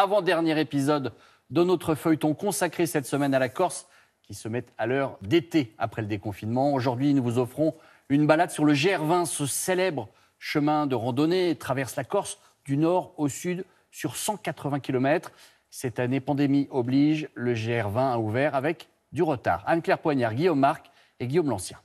avant-dernier épisode de notre feuilleton consacré cette semaine à la Corse qui se met à l'heure d'été après le déconfinement. Aujourd'hui, nous vous offrons une balade sur le GR20, ce célèbre chemin de randonnée traverse la Corse du nord au sud sur 180 km. Cette année, pandémie oblige, le GR20 a ouvert avec du retard. Anne-Claire Poignard, Guillaume Marc et Guillaume Lancien.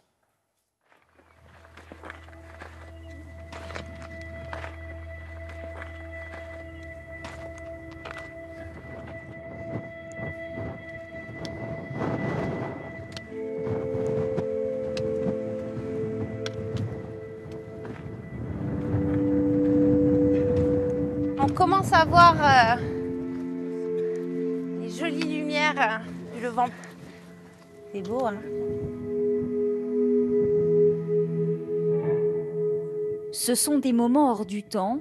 On commence à voir les jolies lumières du Levant. C'est beau, hein? Ce sont des moments hors du temps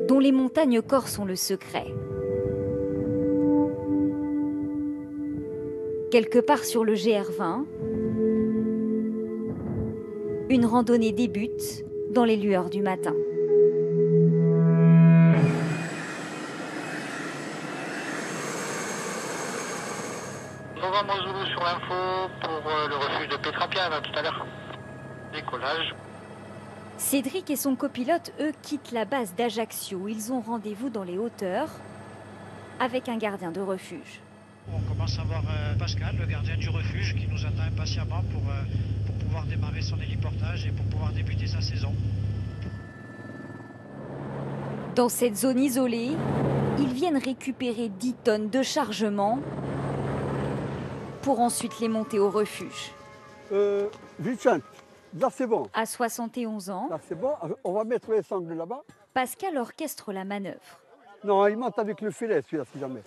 dont les montagnes corses ont le secret. Quelque part sur le GR20, une randonnée débute dans les lueurs du matin. Novembre Zulu sur l'info pour le refuge de Petrapiana tout à l'heure. Décollage. Cédric et son copilote, eux, quittent la base d'Ajaccio. Ils ont rendez-vous dans les hauteurs avec un gardien de refuge. On commence à voir Pascal, le gardien du refuge, qui nous attend impatiemment pour pouvoir démarrer son héliportage et pour pouvoir débuter sa saison. Dans cette zone isolée, ils viennent récupérer 10 tonnes de chargement pour ensuite les monter au refuge. Vicente, là c'est bon. À 71 ans, Là c'est bon. On va mettre les sangles là-bas. Pascal orchestre la manœuvre. Non, il monte avec le filet celui-là si jamais.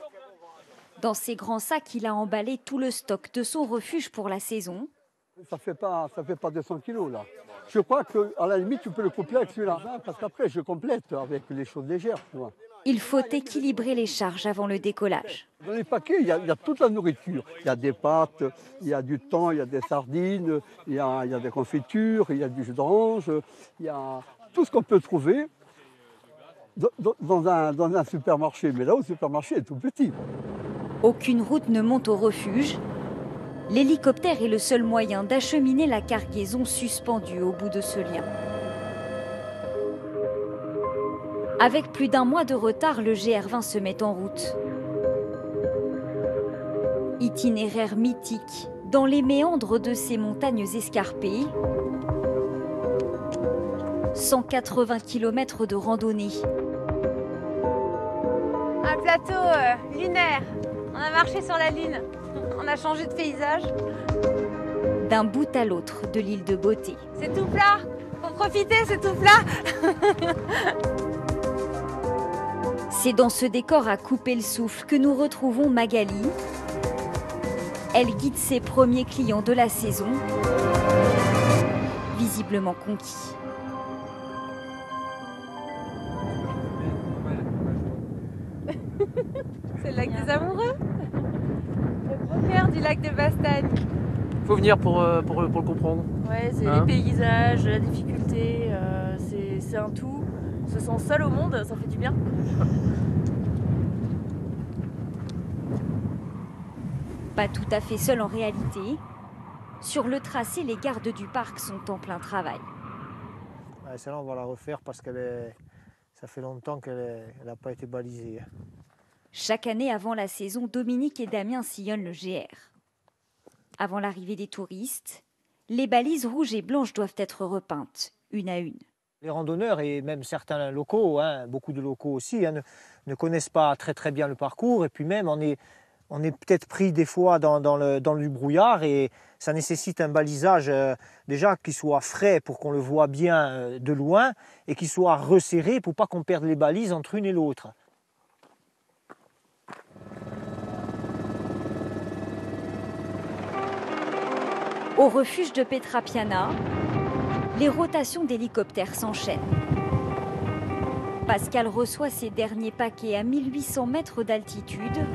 Dans ses grands sacs, il a emballé tout le stock de son refuge pour la saison. Ça fait pas 200 kilos là. Je crois qu'à la limite tu peux le coupler avec celui-là. Parce qu'après je complète avec les choses légères. Tu vois. Il faut équilibrer les charges avant le décollage. Dans les paquets, il y a toute la nourriture. Il y a des pâtes, il y a du thon, il y a des sardines, il y a des confitures, il y a du jus d'orange, il y a tout ce qu'on peut trouver dans un supermarché. Mais là, au supermarché est tout petit. Aucune route ne monte au refuge. L'hélicoptère est le seul moyen d'acheminer la cargaison suspendue au bout de ce lien. Avec plus d'un mois de retard, le GR20 se met en route. Itinéraire mythique dans les méandres de ces montagnes escarpées. 180 km de randonnée. Un plateau lunaire. On a marché sur la Lune. On a changé de paysage. D'un bout à l'autre de l'île de Beauté. C'est tout plat. Faut profiter, c'est tout plat. C'est dans ce décor à couper le souffle que nous retrouvons Magali. Elle guide ses premiers clients de la saison, visiblement conquis. C'est le lac des Amoureux. Le beau cœur du lac de Bastagne. Faut venir pour le comprendre. Ouais, c'est Hein, les paysages, la difficulté, c'est un tout. Se sent seul au monde, ça fait du bien. Pas tout à fait seul en réalité. Sur le tracé, les gardes du parc sont en plein travail. Ouais, celle-là, on va la refaire parce ça fait longtemps qu'elle n'a pas été balisée. Chaque année avant la saison, Dominique et Damien sillonnent le GR. Avant l'arrivée des touristes, les balises rouges et blanches doivent être repeintes, une à une. Les randonneurs et même certains locaux, beaucoup de locaux aussi, ne connaissent pas très bien le parcours. Et puis même, on est peut-être pris des fois dans le brouillard et ça nécessite un balisage déjà qui soit frais pour qu'on le voit bien de loin et qui soit resserré pour pas qu'on perde les balises entre une et l'autre. Au refuge de Petrapiana, les rotations d'hélicoptères s'enchaînent. Pascal reçoit ses derniers paquets à 1800 mètres d'altitude.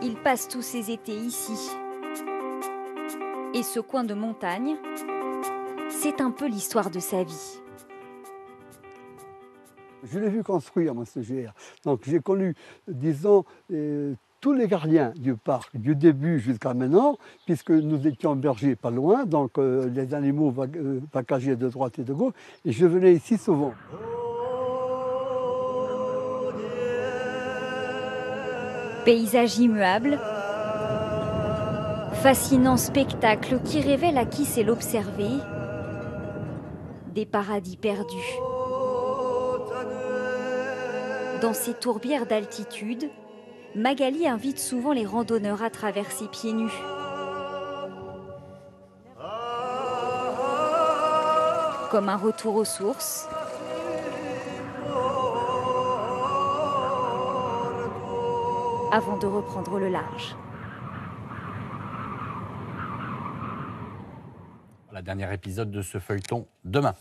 Il passe tous ses étés ici. Et ce coin de montagne, c'est un peu l'histoire de sa vie. Je l'ai vu construire, moi, ce GR. Donc j'ai connu, disons, tous les gardiens du parc, du début jusqu'à maintenant, puisque nous étions bergers pas loin, donc les animaux vacagaient de droite et de gauche, et je venais ici souvent. Paysage immuable, fascinant spectacle qui révèle à qui sait l'observer des paradis perdus. Dans ces tourbières d'altitude, Magali invite souvent les randonneurs à traverser pieds nus. Comme un retour aux sources, avant de reprendre le large. Le dernier épisode de ce feuilleton demain.